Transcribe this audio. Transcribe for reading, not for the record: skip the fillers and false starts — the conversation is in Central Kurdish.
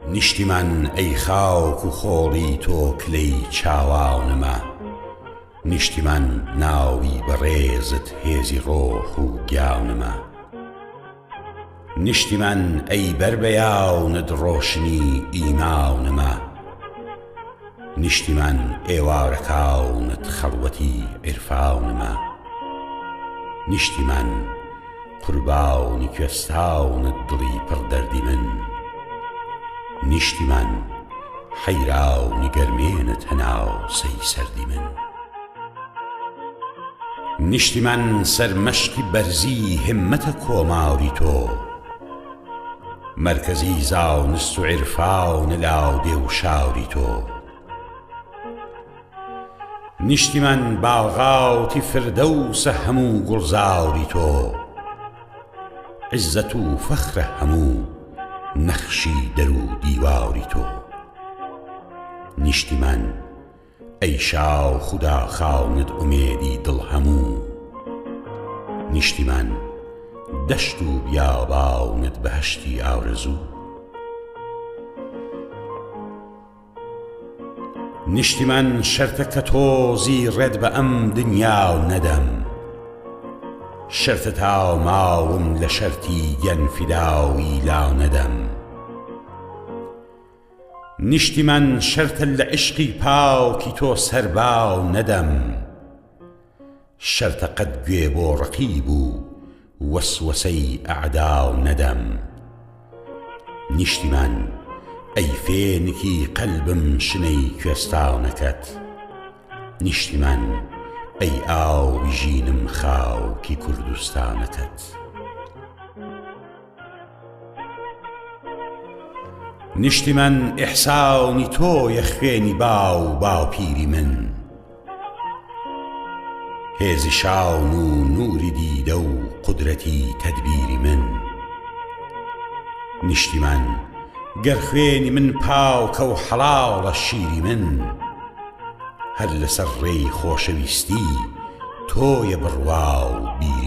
نیشتی من ئەی خاوک و خۆڵی تۆ کلەی چاوانمە، نیشتی من ناوی بەڕێزت هێزی ڕۆح و گیانمە. نیشتی من ئەی بەربەیاونت ڕۆشنی ئیمانمە، نیشتی من ئێوارەکاونت خەڵوەتی عیرفانمە. نیشتی من قوربانی کوێستاونت دڵی پڕدەردی من، نیشتی من حەیراونی گەرمێنت هەناسەی سەردی من. نیشتی من سەرمەشقی بەرزی همەتە کۆماوی تۆ، مەرکەزی زانست و عیرفانە لاودێ و شاوری تۆ. نیشتی من باغاتی فردەوسە هەموو گوڵزاری تۆ، عیزەت و فەخرە هەموو نەخشی دەر و دیواری تۆ. نیشتی من ئەی شاو خودا خاونت ئومێدی دڵ هەموو، نیشتی من دەشت و بیابانت بەهەشتی ئاورەزوو. نیشتی من شەرتە کە تۆزی ڕێت بە ئەم دنیا نەدەم، شەرتە تا ماوم لە شەرتی گەن فیداوی لا نەدەم. نیشتی من شەرتە لە عشقی پاوکی تۆ سەرباو نەدەم، شەرتە قەت گوێ بۆ ڕەقیب و وەسوەسەی ئەعداو نەدەم. نیشتی من ئەی فێنکی قەلبم شنەی کوێستانەکەت، نیشتی من ئەی ئاوی ژینم خاوکی کوردستانەکەت. نیشتی من ئیحسانی تۆیە خوێنی باو باوپیری من، هێزی شاون و نووری دیدە و قودرەتی تەدبیری من. نیشتی من گەر خوێنی من پاوکە و حەڵاڵە شیری من، هەر لەسەر ڕێی خۆشەویستی تۆیە بڕوا و بیری